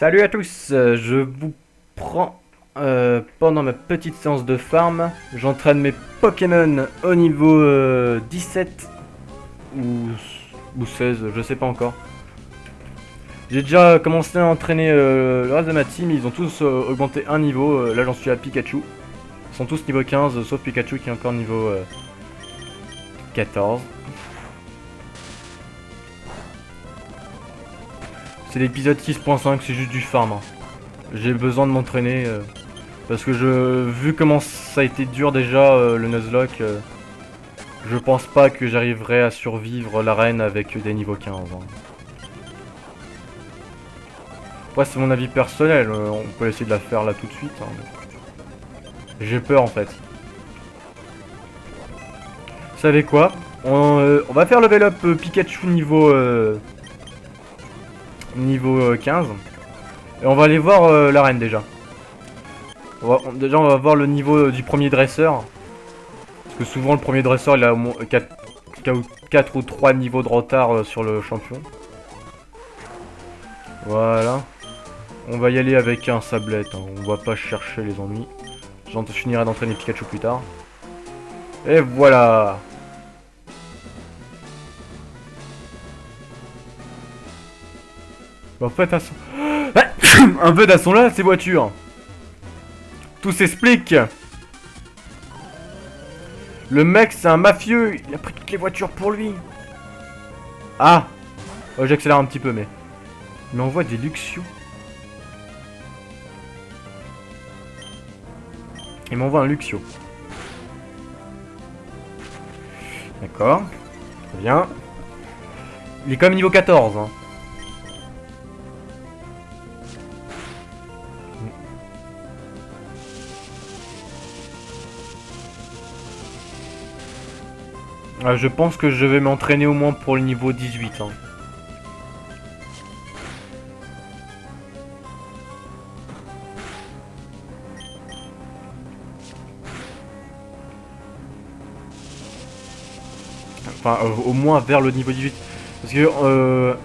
Salut à tous, je vous prends pendant ma petite séance de farm. J'entraîne mes Pokémon au niveau 17 ou, ou 16, je sais pas encore. J'ai déjà commencé à entraîner le reste de ma team, ils ont tous augmenté un niveau. Là j'en suis à Pikachu. Ils sont tous niveau 15, sauf Pikachu qui est encore niveau 14. C'est l'épisode 6.5, c'est juste du farm, hein. J'ai besoin de m'entraîner parce que vu comment ça a été dur déjà le Nuzlocke, je pense pas que j'arriverai à survivre l'arène avec des niveaux 15, hein. Après c'est mon avis personnel, on peut essayer de la faire là tout de suite, hein. J'ai peur en fait. Vous savez quoi, on va faire level up Pikachu niveau 15. Et on va aller voir l'arène déjà. Déjà on va voir le niveau du premier dresseur. Parce que souvent le premier dresseur il a au moins 4 ou 3 niveaux de retard sur le champion. Voilà. On va y aller avec un sablette, hein. On va pas chercher les ennuis. Je finirai d'entraîner Pikachu plus tard. Et voilà. Bah, en fait, un peu d'asson là, ces voitures. Tout s'explique. Le mec, c'est un mafieux. Il a pris toutes les voitures pour lui. Ah. Oh, j'accélère un petit peu, mais... Il m'envoie des Luxio. Il m'envoie un Luxio. D'accord. Très bien. Il est quand même niveau 14, hein. Je pense que je vais m'entraîner au moins pour le niveau 18, hein. Enfin, au moins vers le niveau 18. Parce que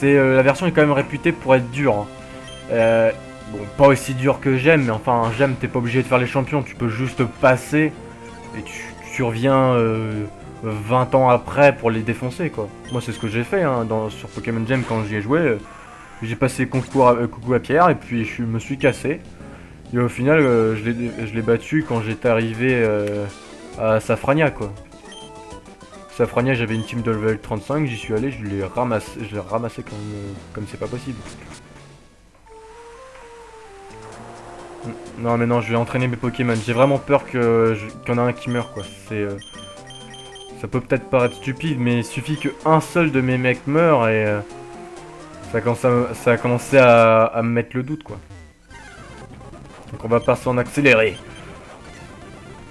la version est quand même réputée pour être dure, hein. Bon, pas aussi dure que J'aime, mais enfin, J'aime, t'es pas obligé de faire les champions, tu peux juste passer et tu reviens 20 ans après pour les défoncer, quoi. Moi, c'est ce que j'ai fait, hein, sur Pokémon Gem quand j'y ai joué. J'ai passé coucou à Pierre et puis je me suis cassé. Et au final, je l'ai battu quand j'étais arrivé à Safrania, quoi. Safrania, j'avais une team de level 35, j'y suis allé, je l'ai ramassé comme c'est pas possible. Non mais non, je vais entraîner mes Pokémon. J'ai vraiment peur qu'il y en a un qui meurt, quoi. Ça peut peut-être paraître stupide, mais il suffit qu'un seul de mes mecs meure et ça a commencé à me mettre le doute, quoi. Donc on va passer en accéléré.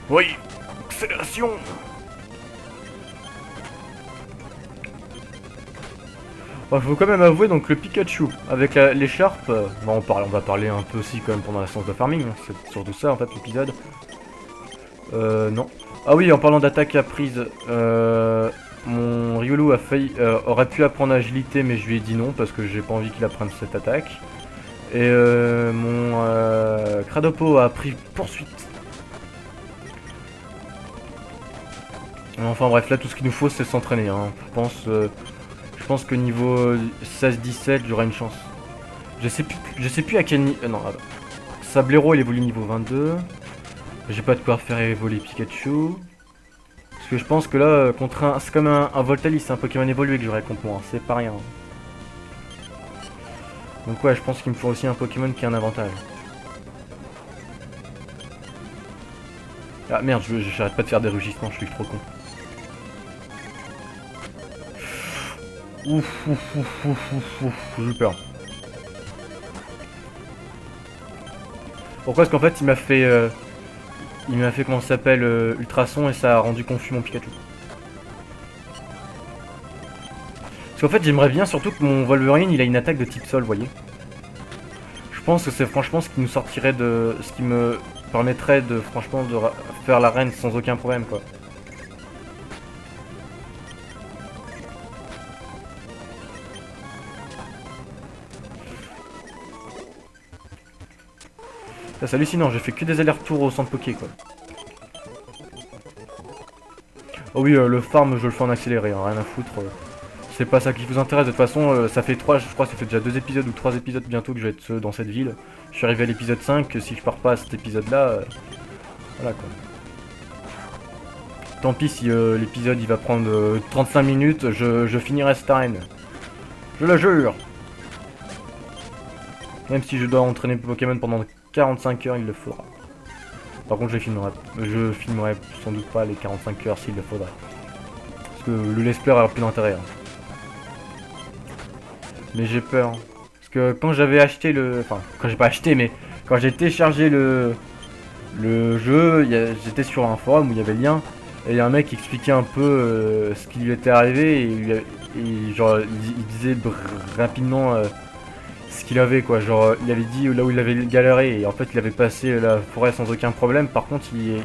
Oui, accélération. Bon, faut quand même avouer, donc le Pikachu avec l'écharpe, on va parler un peu aussi quand même pendant la séance de farming, hein. C'est surtout ça en fait l'épisode. Non. Ah oui, en parlant d'attaque à prise, mon Riolu aurait pu apprendre agilité, mais je lui ai dit non parce que j'ai pas envie qu'il apprenne cette attaque. Et mon Cradopo a pris poursuite. Enfin bref, là tout ce qu'il nous faut c'est s'entraîner, hein. Je pense que niveau 16-17 j'aurai une chance. Je sais plus à quel niveau... non, Sablero il évolue niveau 22. J'ai pas de quoi faire évoluer Pikachu. Parce que je pense que là, contre c'est comme un Voltalis, c'est un Pokémon évolué que j'aurais contre moi, hein. C'est pas rien. Donc ouais, je pense qu'il me faut aussi un Pokémon qui a un avantage. Ah merde, j'arrête pas de faire des rugissements, je suis trop con. Ouf, j'ai eu peur. Pourquoi? Parce qu'en fait, il m'a fait comment ça s'appelle ultrason et ça a rendu confus mon Pikachu. Parce qu'en fait, j'aimerais bien surtout que mon Wolverine, il a une attaque de type sol, vous voyez. Je pense que c'est franchement ce qui nous sortirait de... ce qui me permettrait de franchement de faire l'arène sans aucun problème, quoi. C'est hallucinant, j'ai fait que des allers-retours au centre Poké quoi. Oh oui, le farm je le fais en accéléré, hein, rien à foutre. C'est pas ça qui vous intéresse, de toute façon ça fait 3, je crois que ça fait déjà 2 épisodes ou 3 épisodes bientôt que je vais être dans cette ville. Je suis arrivé à l'épisode 5, si je pars pas à cet épisode là, voilà quoi. Tant pis si l'épisode il va prendre 35 minutes, je finirai cette arène. Je le jure. Même si je dois entraîner Pokémon pendant 45 heures, il le faudra. Par contre je filmerai sans doute pas les 45 heures s'il le faudra. Parce que le let's play aura plus d'intérêt. Hein. Mais j'ai peur. Hein. Parce que quand j'avais acheté le... Enfin, quand j'ai pas acheté, mais quand j'ai téléchargé le jeu, j'étais sur un forum où il y avait le lien. Et il y a un mec qui expliquait un peu ce qui lui était arrivé. Et genre, il disait rapidement ce qu'il avait, quoi. Genre, il avait dit là où il avait galéré. Et en fait, il avait passé la forêt sans aucun problème. Par contre, il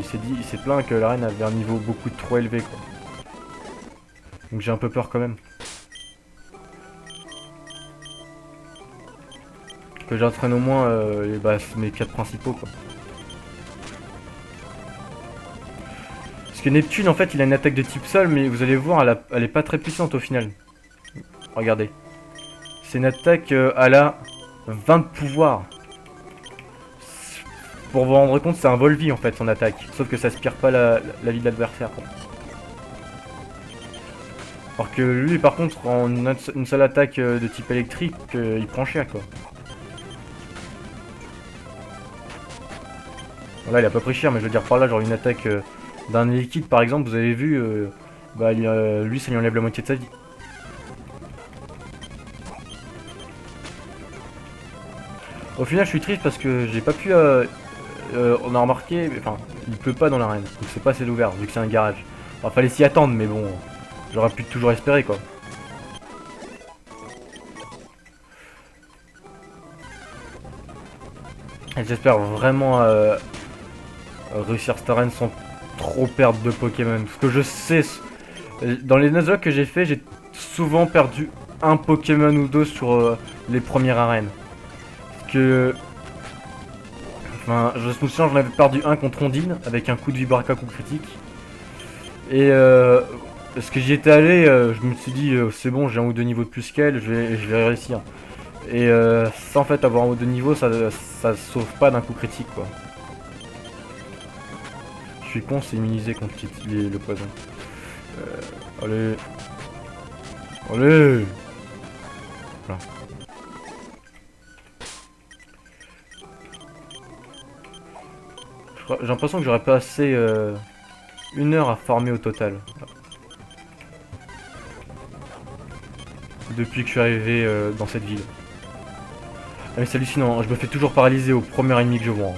s'est plaint que l'arène avait un niveau beaucoup trop élevé, quoi. Donc j'ai un peu peur quand même. Que j'entraîne au moins mes 4 principaux quoi. Parce que Neptune en fait il a une attaque de type sol mais vous allez voir elle est pas très puissante au final. Regardez. C'est une attaque à la 20 de pouvoir. Pour vous rendre compte c'est un Volvi en fait son attaque. Sauf que ça aspire pas la vie de l'adversaire. Alors que lui par contre en une seule attaque de type électrique il prend cher quoi. Là il a pas pris cher mais je veux dire par là genre une attaque d'un liquide par exemple vous avez vu lui ça lui enlève la moitié de sa vie. Au final je suis triste parce que j'ai pas pu on a remarqué enfin il pleut pas dans l'arène donc c'est pas assez ouvert vu que c'est un garage. Enfin fallait s'y attendre mais bon j'aurais pu toujours espérer quoi. Et j'espère vraiment réussir cette arène sans trop perdre de Pokémon. Parce que je sais, dans les Nuzlocke que j'ai fait, j'ai souvent perdu un Pokémon ou deux sur les premières arènes. Parce que... Enfin, je me souviens, j'en avais perdu un contre Ondine, avec un coup de Vibraca, coup critique. Et parce que j'y étais allé, je me suis dit, c'est bon, j'ai un ou deux niveaux de plus qu'elle, je vais réussir. Et ça, en fait, avoir un ou deux niveaux, ça sauve pas d'un coup critique, quoi. Je suis con, c'est immunisé contre le poison. Allez. Allez. Voilà. J'ai l'impression que j'aurais pas assez 1 heure à farmer au total. Depuis que je suis arrivé dans cette ville. Ah mais c'est hallucinant, je me fais toujours paralyser au premier ennemi que je vois.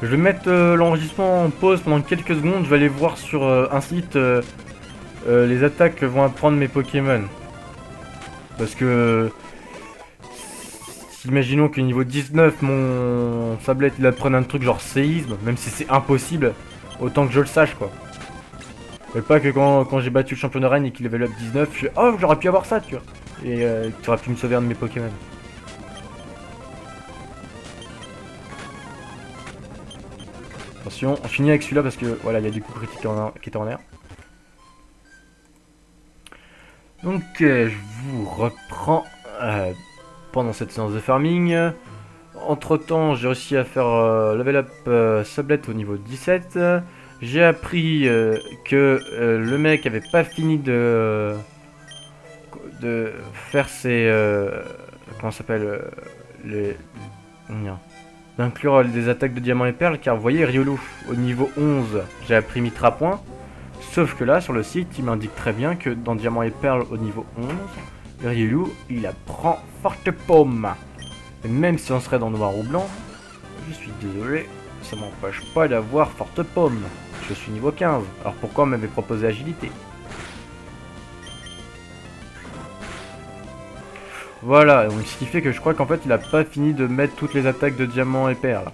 Je vais mettre l'enregistrement en pause pendant quelques secondes, je vais aller voir sur un site les attaques que vont apprendre mes Pokémon. Parce que... imaginons que niveau 19, mon Sablette il apprenne un truc genre séisme, même si c'est impossible, autant que je le sache quoi. Et pas que quand j'ai battu le champion de Rennes et qu'il level up 19, je fais oh j'aurais pu avoir ça tu vois. Et tu aurais pu me sauver un de mes Pokémon. Attention, on finit avec celui-là parce que voilà, il y a du coup critique qui était en air. Donc je vous reprends pendant cette séance de farming. Entre temps, j'ai réussi à faire level up Sablette au niveau 17. J'ai appris que le mec avait pas fini de faire ses comment ça s'appelle d'inclure des attaques de diamant et perles, car vous voyez Riolu au niveau 11 j'ai appris Mitra point, sauf que là sur le site il m'indique très bien que dans diamant et perles au niveau 11 Riolu il apprend Forte Paume. Et même si on serait dans noir ou blanc, je suis désolé, ça m'empêche pas d'avoir Forte Paume. Je suis niveau 15, alors pourquoi on m'avait proposé agilité? Voilà, donc ce qui fait que je crois qu'en fait il a pas fini de mettre toutes les attaques de diamant et perles.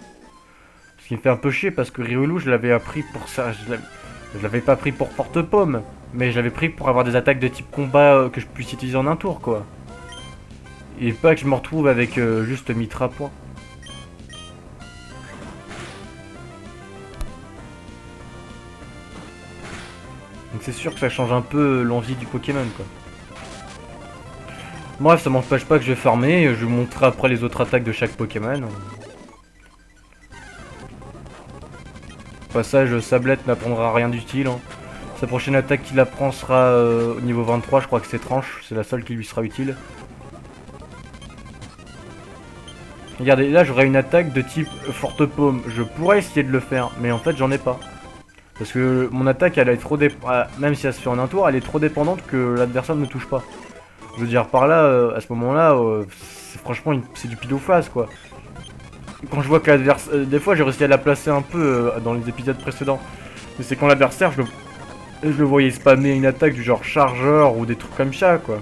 Ce qui me fait un peu chier parce que Riolu je l'avais appris pour ça, je l'avais pas pris pour Forte Paume. Mais je l'avais pris pour avoir des attaques de type combat que je puisse utiliser en un tour, quoi. Et pas que je me retrouve avec juste Mitra point. Donc c'est sûr que ça change un peu l'envie du Pokémon, quoi. Bref, ça m'empêche pas que je vais farmer, je vous montrerai après les autres attaques de chaque Pokémon. Au passage, Sablette n'apprendra rien d'utile. Hein. Sa prochaine attaque qu'il apprend sera au niveau 23, je crois que c'est tranche, c'est la seule qui lui sera utile. Regardez, là j'aurais une attaque de type forte paume, je pourrais essayer de le faire, mais en fait j'en ai pas. Parce que mon attaque elle est trop même si elle se fait en un tour, elle est trop dépendante que l'adversaire ne me touche pas. Je veux dire par là, à ce moment-là, c'est franchement c'est du pile ou face quoi. Quand je vois que l'adversaire... des fois j'ai réussi à la placer un peu dans les épisodes précédents. Mais c'est quand l'adversaire, je le voyais spammer une attaque du genre chargeur ou des trucs comme ça quoi.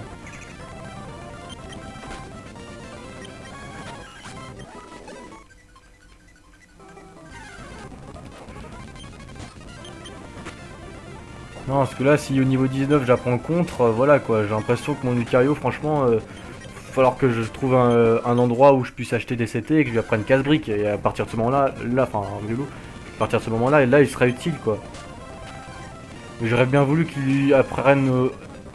Non, parce que là, si au niveau 19 j'apprends le contre, voilà quoi, j'ai l'impression que mon Lucario, franchement, il va falloir que je trouve un endroit où je puisse acheter des CT et que je lui apprenne casse-brique. Et à partir de ce moment-là, enfin, à partir de ce moment-là, là, il sera utile quoi. J'aurais bien voulu qu'il lui apprenne,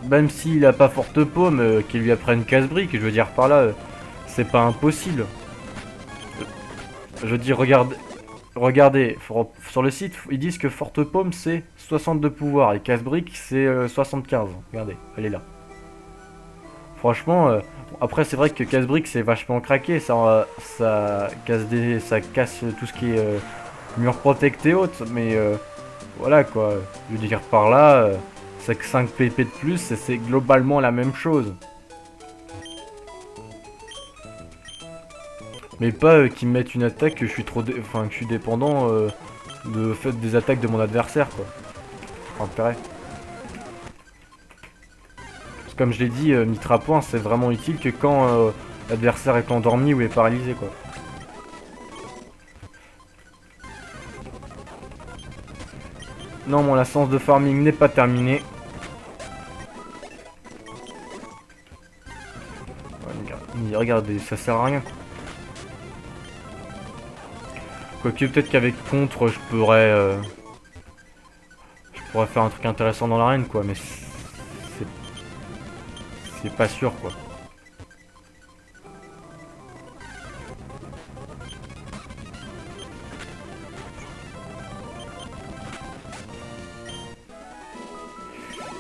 même s'il a pas forte paume, qu'il lui apprenne casse-brique. Je veux dire par là, c'est pas impossible. Je veux dire, regardez, sur le site, ils disent que forte paume c'est 62 pouvoirs et casse-brique c'est 75. Regardez, elle est là. Franchement, après c'est vrai que casse-brique c'est vachement craqué, ça casse tout ce qui est mur protect et autres, mais voilà quoi. Je veux dire par là, c'est que 5 PP de plus, c'est globalement la même chose. Mais pas qu'ils me mettent une attaque que je suis que je suis dépendant de fait des attaques de mon adversaire quoi. Intérêt. Parce que comme je l'ai dit, Mitra point c'est vraiment utile que quand l'adversaire est endormi ou est paralysé quoi. Non, mon licence de farming n'est pas terminée. Ouais, regardez, ça sert à rien quoi. Quoique peut-être qu'avec contre je pourrais faire un truc intéressant dans l'arène quoi, mais c'est pas sûr quoi.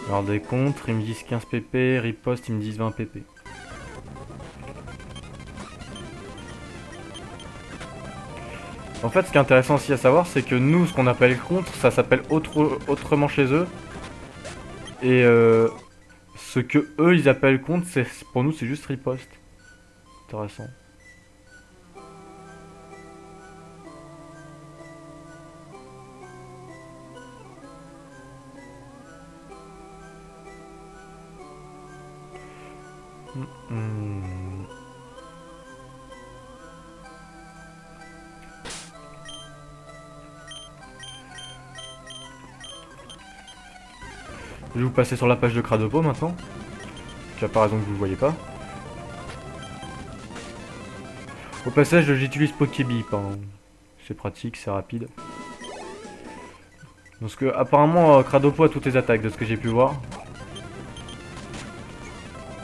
Alors des contres, ils me disent 15 pp, riposte, ils me disent 20 pp. En fait, ce qui est intéressant aussi à savoir, c'est que nous, ce qu'on appelle contre, ça s'appelle autrement chez eux. Et ce que eux, ils appellent contre, pour nous, c'est juste riposte. Intéressant. Je vais vous passer sur la page de Cradopo maintenant. Tu as pas raison que vous le voyez pas. Au passage, j'utilise Pokébip. Hein. C'est pratique, c'est rapide. Parce que apparemment, Cradopo a toutes les attaques de ce que j'ai pu voir.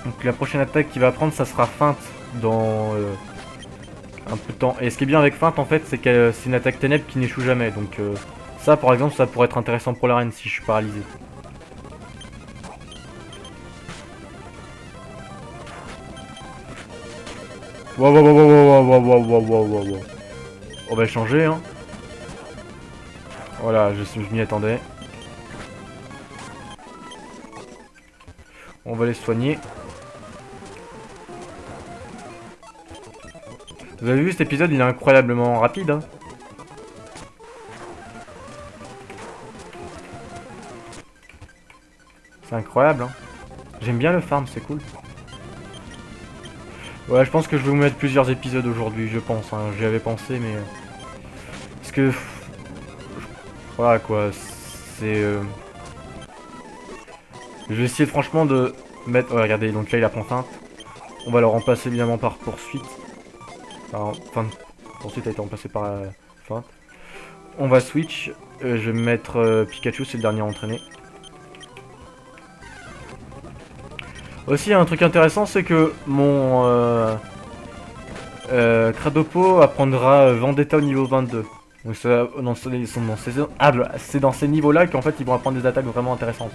Donc la prochaine attaque qu'il va prendre, ça sera feinte dans un peu de temps. Et ce qui est bien avec feinte en fait, c'est que c'est une attaque ténèbres qui n'échoue jamais. Donc ça par exemple, ça pourrait être intéressant pour l'arène si je suis paralysé. Wow. On va changer hein. Voilà, je m'y attendais. On va les soigner. Vous avez vu cet épisode, il est incroyablement rapide. Hein. C'est incroyable. Hein. J'aime bien le farm, c'est cool. Ouais, je pense que je vais vous mettre plusieurs épisodes aujourd'hui, je pense. Hein. J'y avais pensé, mais... Parce que... Voilà quoi, c'est... Je vais essayer franchement de mettre... Ouais, regardez, donc là il apprend feinte. On va le remplacer évidemment par poursuite. Enfin, poursuite a été remplacé par feinte. On va switch. Je vais mettre Pikachu, c'est le dernier à entraîner. Aussi, un truc intéressant, c'est que mon Cradopo apprendra Vendetta au niveau 22. Donc c'est dans ces niveaux-là qu'en fait ils vont apprendre des attaques vraiment intéressantes.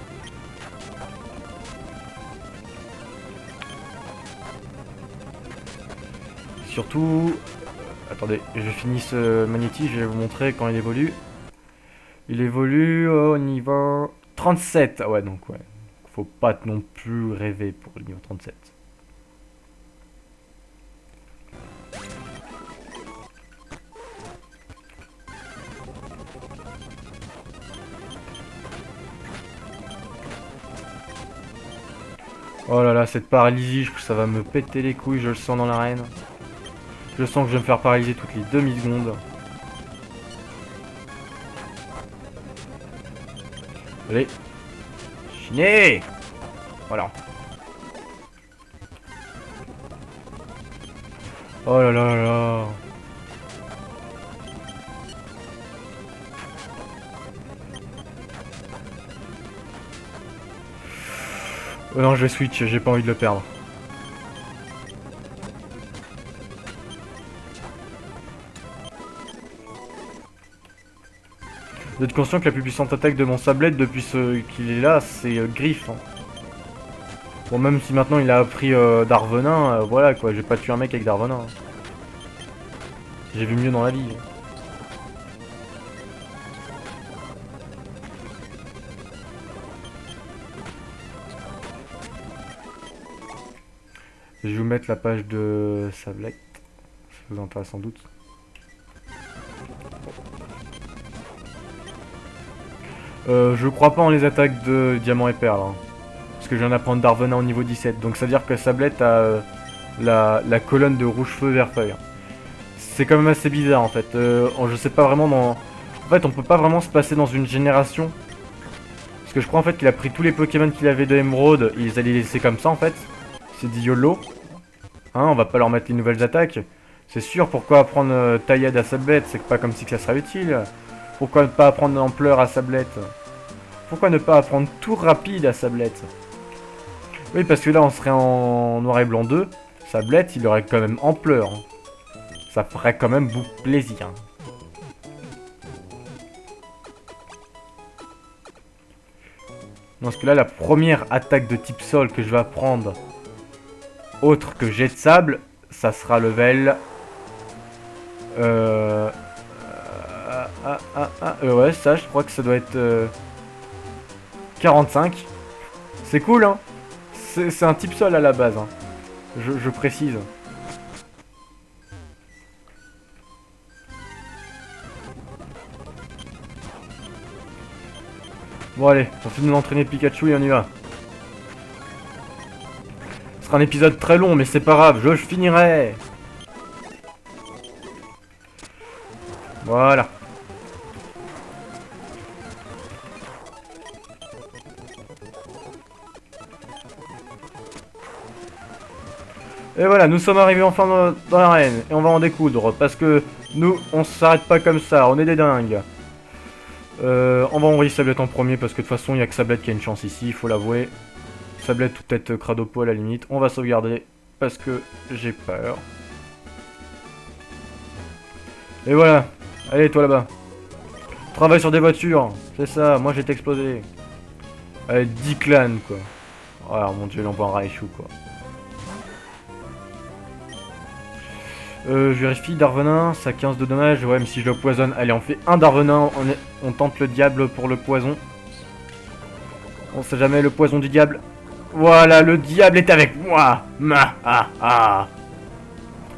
Surtout... attendez, je finis ce Magnéti, je vais vous montrer quand il évolue. Il évolue au niveau 37. Ah ouais, donc ouais. Faut pas non plus rêver pour le niveau 37. Oh là là, cette paralysie, ça va me péter les couilles, je le sens dans l'arène. Je sens que je vais me faire paralyser toutes les demi-secondes. Allez. Chiné. Voilà. Oh là là là là. Non, je vais switch, j'ai pas envie de le perdre. Vous êtes conscient que la plus puissante attaque de mon sablette depuis qu'il est là, c'est Griffe. Hein. Bon, même si maintenant il a appris Darvenin, voilà quoi, j'ai pas tué un mec avec Darvenin. Hein. J'ai vu mieux dans la vie. Je vais vous mettre la page de Sablette. Ça vous intéresse sans doute. Je crois pas en les attaques de Diamant et Perle. Hein. Parce que je viens d'apprendre Darvenin au niveau 17. Donc ça veut dire que Sablette a la colonne de rouge feu vert feuille. C'est quand même assez bizarre en fait. Je sais pas vraiment dans... En fait on peut pas vraiment se passer dans une génération. Parce que je crois en fait qu'il a pris tous les Pokémon qu'il avait de Emerald. Il les a laissés comme ça en fait. C'est dit YOLO. Hein, on va pas leur mettre les nouvelles attaques. C'est sûr, pourquoi apprendre Taillade à Sablette? C'est pas comme si que ça serait utile. Pourquoi ne pas apprendre Ampleur à Sablette? Pourquoi ne pas apprendre Tour Rapide à Sablette? Oui, parce que là, on serait en noir et blanc 2. Sablette, il aurait quand même Ampleur. Ça ferait quand même beaucoup plaisir. Parce que là, la première attaque de type sol que je vais apprendre, autre que jet de sable, ça sera level... ouais, ça, je crois que ça doit être 45. C'est cool, hein. C'est un type sol à la base, hein. Je précise. Bon allez, on finit d'entraîner Pikachu et on y va. Ce sera un épisode très long, mais c'est pas grave, je finirai. Voilà. Et voilà, nous sommes arrivés enfin dans l'arène. Et on va en découdre. Parce que nous, on s'arrête pas comme ça. On est des dingues. On va envoyer Sablette en premier. Parce que de toute façon, il n'y a que Sablette qui a une chance ici. Il faut l'avouer. Sablette ou peut-être Cradopo à la limite. On va sauvegarder. Parce que j'ai peur. Et voilà. Allez, toi là-bas. Travaille sur des voitures. C'est ça. Moi, j'ai explosé. Allez, 10 clans, quoi. Oh mon dieu, il envoie un Raichu, quoi. Je vérifie, Darvenin, ça a 15 de dommages. Ouais, mais si je le poisonne, allez, on fait un Darvenin, on tente le diable pour le poison. On sait jamais, le poison du diable. Voilà, le diable est avec moi.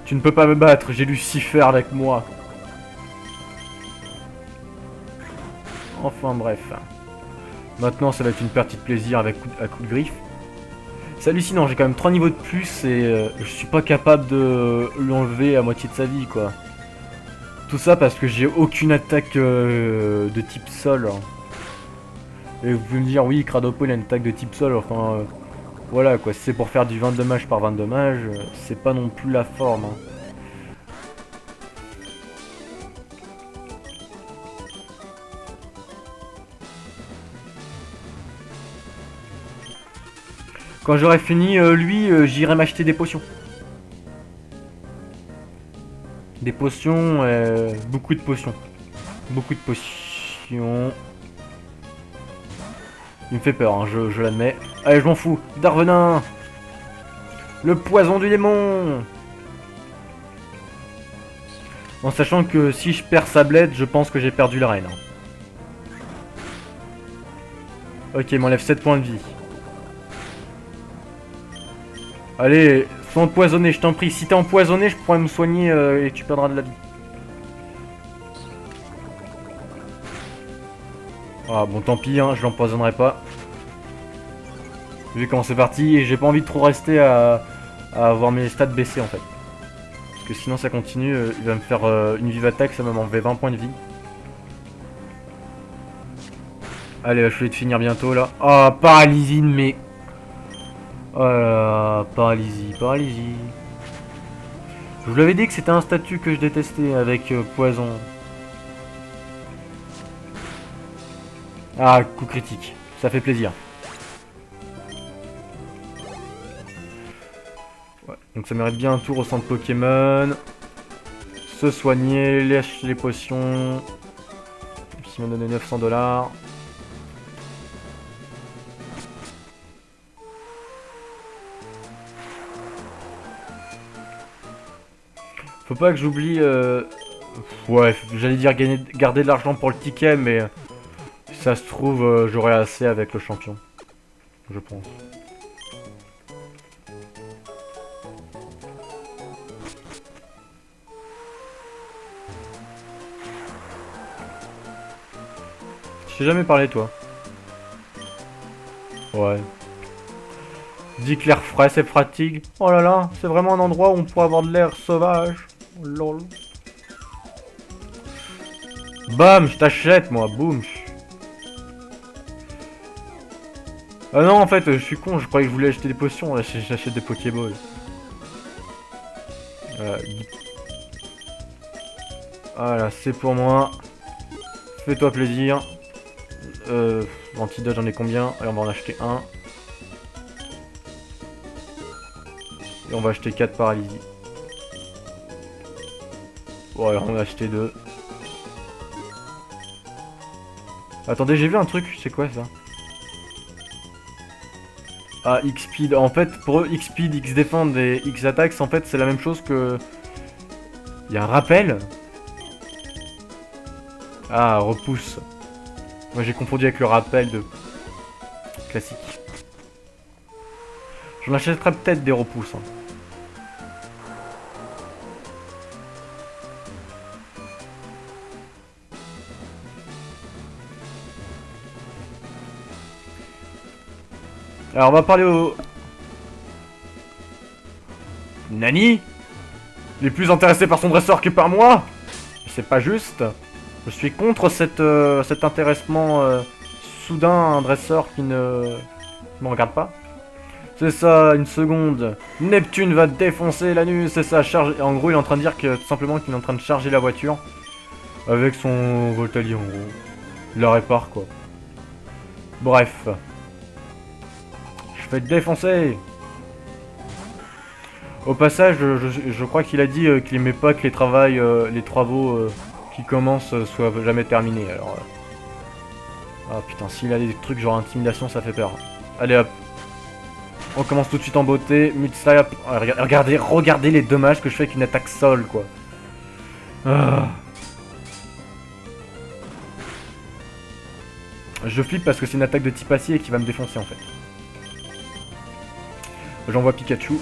Tu ne peux pas me battre, j'ai Lucifer avec moi. Enfin bref. Maintenant, ça va être une partie de plaisir avec un coup de griffe. C'est hallucinant, j'ai quand même 3 niveaux de plus et je suis pas capable de l'enlever à moitié de sa vie, quoi. Tout ça parce que j'ai aucune attaque de type sol. Et vous pouvez me dire, oui, Cradopole a une attaque de type sol, enfin... voilà quoi, si c'est pour faire du 20 dommages par 20 dommages, c'est pas non plus la forme. Hein. Quand j'aurai fini, lui, j'irai m'acheter des potions. Des potions, beaucoup de potions. Beaucoup de potions. Il me fait peur, hein, je l'admets. Allez, je m'en fous. Darvenin. Le poison du démon. En sachant que si je perds sa bled, je pense que j'ai perdu la reine. Ok, il m'enlève 7 points de vie. Allez, sois empoisonné, je t'en prie. Si t'es empoisonné, je pourrais me soigner et tu perdras de la vie. Ah bon, tant pis, hein, je l'empoisonnerai pas. Vu comment c'est parti, et j'ai pas envie de trop rester à avoir mes stats baisser en fait. Parce que sinon ça continue, il va me faire une vive attaque, ça va m'enlever 20 points de vie. Allez, je vais te finir bientôt là. Ah, oh, paralysie, mais... Oh là là, paralysie. Je vous l'avais dit que c'était un statut que je détestais avec poison. Ah, coup critique, ça fait plaisir. Ouais, donc ça mérite bien un tour au centre Pokémon. Se soigner, lâcher les potions. Qui m'a donné 900 $. Faut pas que j'oublie... Ouais, j'allais dire garder de l'argent pour le ticket, mais... Si ça se trouve, j'aurai assez avec le champion. Je pense. Je t'ai jamais parlé, toi. Ouais. Dis que l'air frais, c'est fatigue. Oh là là, c'est vraiment un endroit où on pourrait avoir de l'air sauvage. Lol. Bam, je t'achète, moi. Boum. Ah non, en fait, je suis con. Je croyais que je voulais acheter des potions. Là, j'achète des Pokéballs. Voilà, c'est pour moi. Fais-toi plaisir. Antidote, j'en ai combien? Allez, on va en acheter un. Et on va acheter 4 paralysies. Bon, alors on va acheter 2. Attendez, j'ai vu un truc, c'est quoi ça? Ah, X-Speed. En fait, pour eux, X-Speed, X-Defend et X-Attacks, en fait, c'est la même chose que... Il y a un rappel. Ah, repousse. Moi, j'ai confondu avec le rappel de... Classique. J'en achèterai peut-être des repousses. Hein. Alors, on va parler au... Nani? Il est plus intéressé par son dresseur que par moi? C'est pas juste. Je suis contre cet intéressement soudain à un dresseur qui ne me regarde pas. C'est ça, une seconde. Neptune va défoncer l'anus, c'est ça, charge. En gros, il est en train de dire que tout simplement qu'il est en train de charger la voiture avec son Voltali en gros. Il la répare quoi. Bref. Je vais te défoncer. Au passage, je crois qu'il a dit qu'il aimait pas que les travaux qui commencent soient jamais terminés. Alors, ah putain, s'il a des trucs genre intimidation, ça fait peur. Allez hop. On commence tout de suite en beauté. Mid-slap. Regardez les dommages que je fais avec une attaque sol, quoi. Ah. Je flippe parce que c'est une attaque de type acier qui va me défoncer, en fait. J'envoie Pikachu.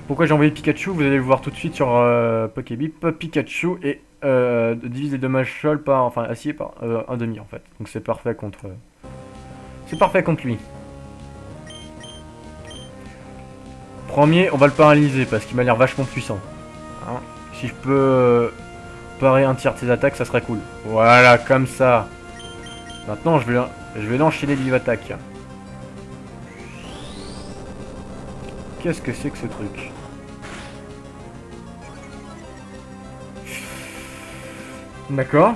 Pourquoi j'ai envoyé Pikachu? Vous allez le voir tout de suite sur Pokébip. Pikachu et divise les dommages sol par, enfin acier par 1,5 en fait. Donc c'est parfait contre. C'est parfait contre lui. Premier, on va le paralyser parce qu'il m'a l'air vachement puissant. Hein, si je peux parer un tiers de ses attaques, ça serait cool. Voilà, comme ça. Maintenant, je vais l'enchaîner Live Attack. Qu'est-ce que c'est que ce truc? D'accord.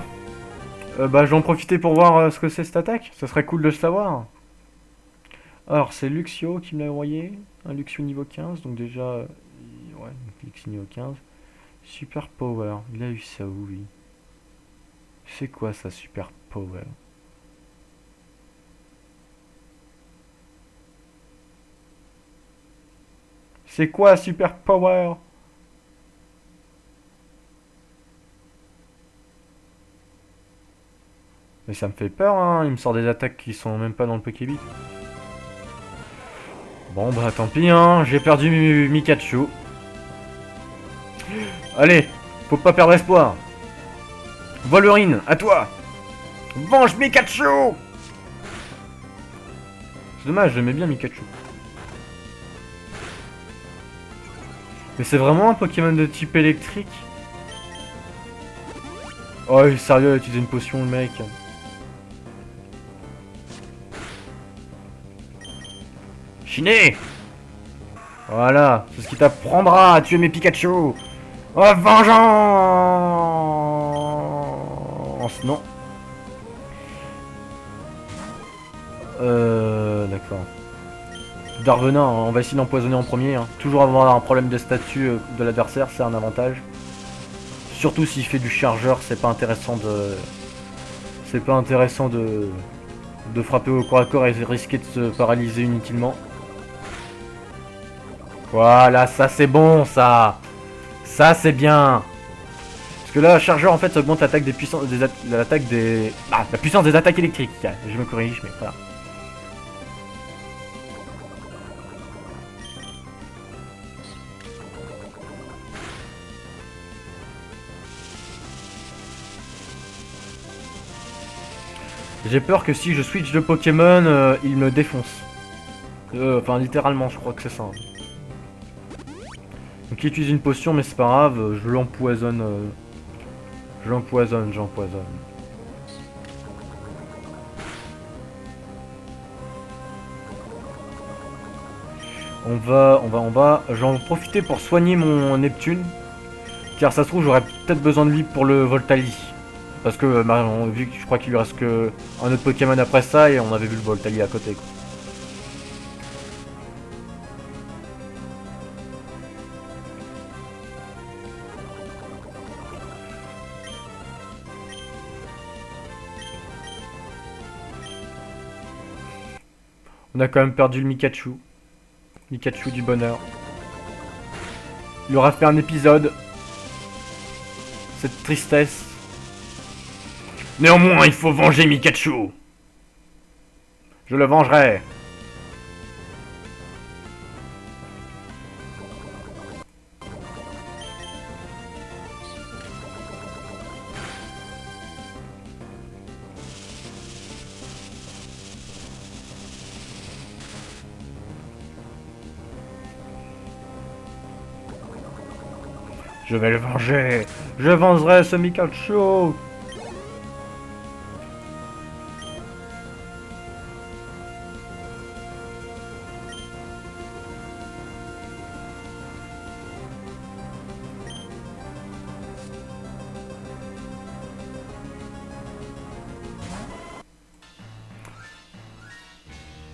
Bah, je vais en profiter pour voir ce que c'est cette attaque. Ça serait cool de le savoir. Alors, c'est Luxio qui me l'a envoyé. Un Luxio niveau 15. Donc, déjà. Ouais, Luxio niveau 15. Super Power. Il a eu ça où, lui? C'est quoi ça, Super Power? C'est quoi, Super Power? Mais ça me fait peur, hein. Il me sort des attaques qui sont même pas dans le Pokébic. Bon, bah tant pis, hein. J'ai perdu Mikachu. Allez, faut pas perdre espoir. Wolverine, à toi. Venge Mikachu. C'est dommage, j'aimais bien Mikachu. Mais c'est vraiment un Pokémon de type électrique? Oh, sérieux, il a utilisé une potion, le mec. Chiné. Voilà, c'est ce qui t'apprendra à tuer mes Pikachu. Oh, vengeance. Non. D'accord. Darvenin, hein, on va essayer d'empoisonner en premier. Hein. Toujours avoir un problème de statut de l'adversaire, c'est un avantage. Surtout s'il fait du chargeur, c'est pas intéressant de... C'est pas intéressant de frapper au corps à corps et risquer de se paralyser inutilement. Voilà, ça c'est bon, ça. Ça c'est bien. Parce que là, chargeur en fait, ça augmente l'attaque des puissances, l'attaque des... Ah, la puissance des attaques électriques. Je me corrige, mais voilà. J'ai peur que si je switch de Pokémon, il me défonce. Enfin, littéralement, je crois que c'est ça. Donc il utilise une potion, mais c'est pas grave, je l'empoisonne. J'empoisonne. On va. J'en profiter pour soigner mon Neptune. Car ça se trouve, j'aurais peut-être besoin de lui pour le Voltali. Parce que, vu que je crois qu'il lui reste que un autre Pokémon après ça, et on avait vu le Voltali à côté, quoi. On a quand même perdu le Mikachu. Mikachu du bonheur. Il aura fait un épisode. Cette tristesse. Néanmoins, il faut venger Mikachu. Je le vengerai. Je vais le venger. Je vengerai ce Mikachu.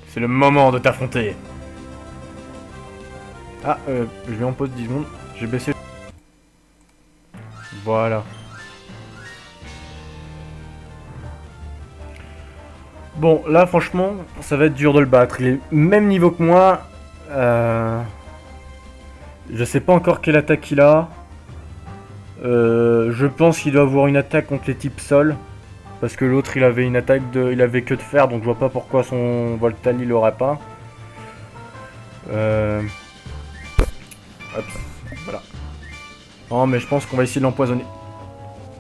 C'est le moment de t'affronter. Ah, je vais en pause 10 secondes. J'ai baissé. Voilà. Bon, là, franchement, ça va être dur de le battre. Il est même niveau que moi. Je sais pas encore quelle attaque il a. Je pense qu'il doit avoir une attaque contre les types sol. Parce que l'autre, il avait une attaque de... Il avait que de fer, donc je vois pas pourquoi son Voltali l'aurait pas. Hop, voilà. Non, mais je pense qu'on va essayer de l'empoisonner.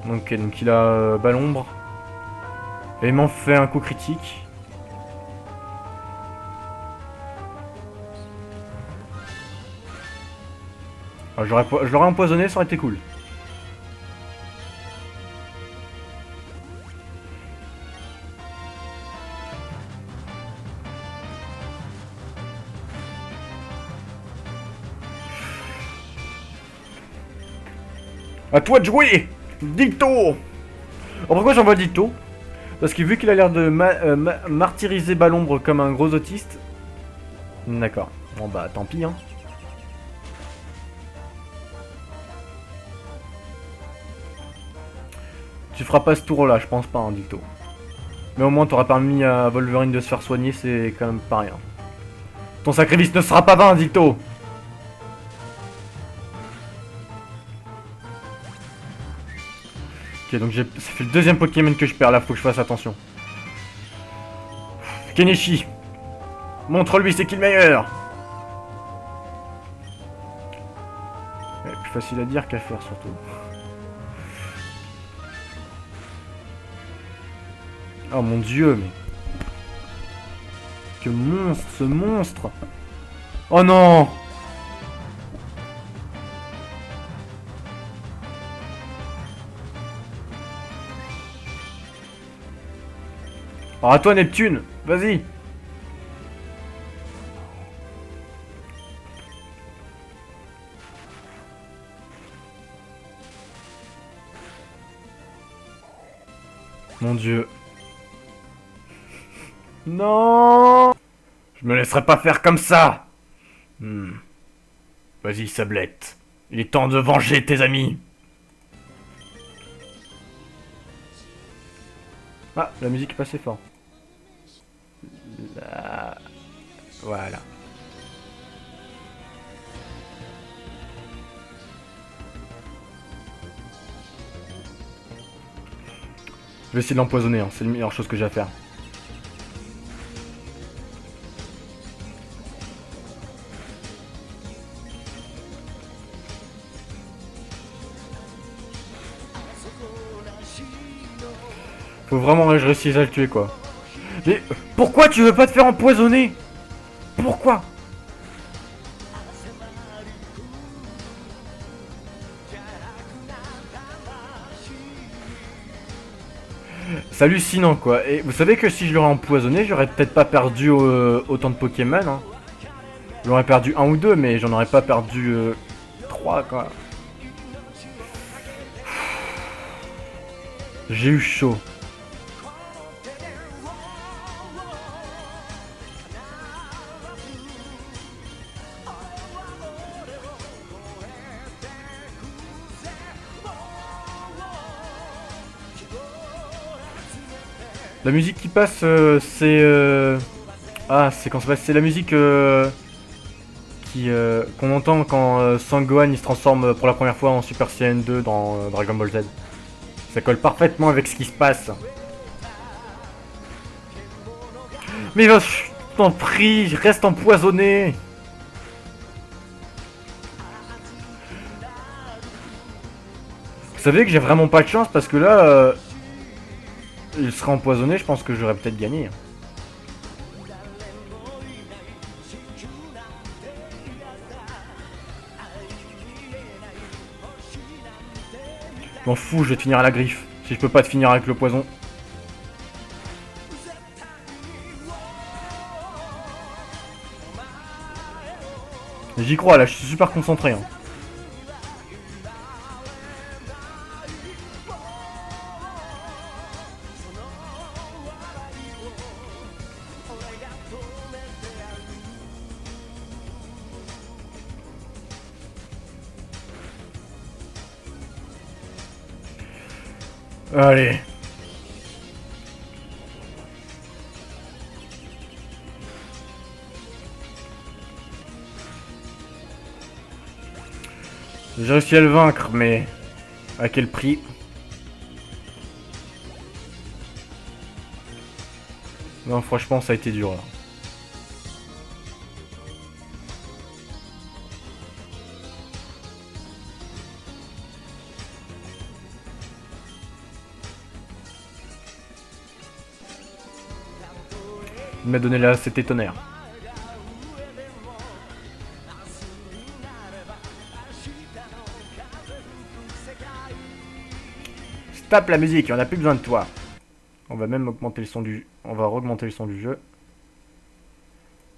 Donc il a Balombre. Et il m'en fait un coup critique. Ah, je l'aurais empoisonné, ça aurait été cool. À toi de jouer, Dicto. Alors pourquoi j'envoie Dicto? Parce que vu qu'il a l'air de martyriser Balombre comme un gros autiste... D'accord. Bon bah tant pis hein. Tu feras pas ce tour là, je pense pas hein, Dicto. Mais au moins t'auras permis à Wolverine de se faire soigner, c'est quand même pas rien. Ton sacrifice ne sera pas vain, Dicto. Ok, donc ça fait le deuxième Pokémon que je perds là, faut que je fasse attention. Kenichi, montre-lui c'est qui le meilleur. Plus facile à dire qu'à faire surtout. Oh mon dieu, mais... Que monstre, ce monstre. Oh non. Alors à toi Neptune, vas-y. Mon dieu. Non. Je me laisserai pas faire comme ça. Vas-y Sablette. Il est temps de venger tes amis. Ah, la musique est passée fort. Là... Voilà. Je vais essayer de l'empoisonner, hein. C'est la meilleure chose que j'ai à faire. Faut vraiment que je réussisse à le tuer quoi. Mais pourquoi tu veux pas te faire empoisonner? Pourquoi? C'est hallucinant quoi. Et vous savez que si je l'aurais empoisonné, j'aurais peut-être pas perdu autant de Pokémon. Hein. J'aurais perdu un ou deux, mais j'en aurais pas perdu 3 quoi. J'ai eu chaud. La musique qui passe, c'est... Ah, c'est quand ça passe. C'est la musique qu'on entend quand Sangohan il se transforme pour la première fois en Super Saiyan 2 dans Dragon Ball Z. Ça colle parfaitement avec ce qui se passe. Mais je t'en prie, reste empoisonné. Vous savez que j'ai vraiment pas de chance parce que là... il serait empoisonné, je pense que j'aurais peut-être gagné. Je m'en fous, je vais te finir à la griffe. Si je peux pas te finir avec le poison. J'y crois là, je suis super concentré. Hein. Allez. J'ai réussi à le vaincre, mais à quel prix? Non, franchement, ça a été dur là. Il m'a donné là, c'était tonnerre. Tape la musique, on a plus besoin de toi. On va même augmenter le son du... On va augmenter le son du jeu.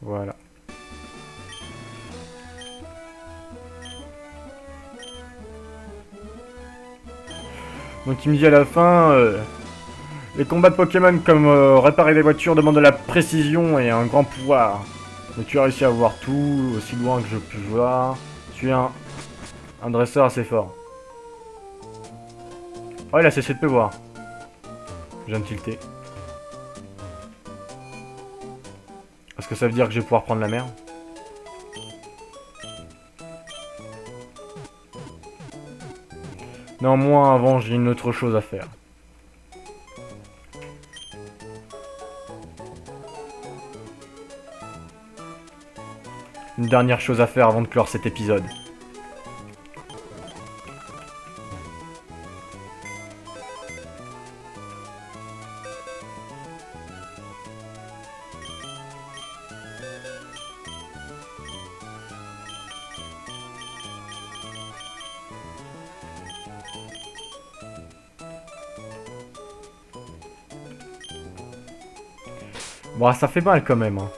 Voilà. Donc il me dit à la fin... les combats de Pokémon comme réparer des voitures demandent de la précision et un grand pouvoir. Mais tu as réussi à voir tout, aussi loin que je puis voir. Tu es un dresseur assez fort. Oh, il a cessé de pleuvoir. Je viens de tilter. Est-ce que ça veut dire que je vais pouvoir prendre la mer? Néanmoins, avant, j'ai une autre chose à faire. Une dernière chose à faire avant de clore cet épisode. Bon, ça fait mal quand même. Hein.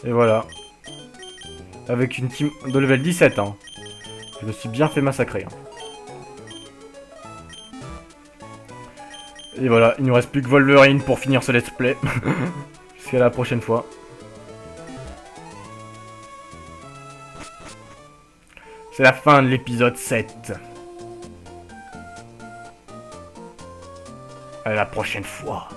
Et voilà. Avec une team de level 17, hein. Je me suis bien fait massacrer. Hein. Et voilà, il nous reste plus que Wolverine pour finir ce let's play. Jusqu'à la prochaine fois. C'est la fin de l'épisode 7. À la prochaine fois.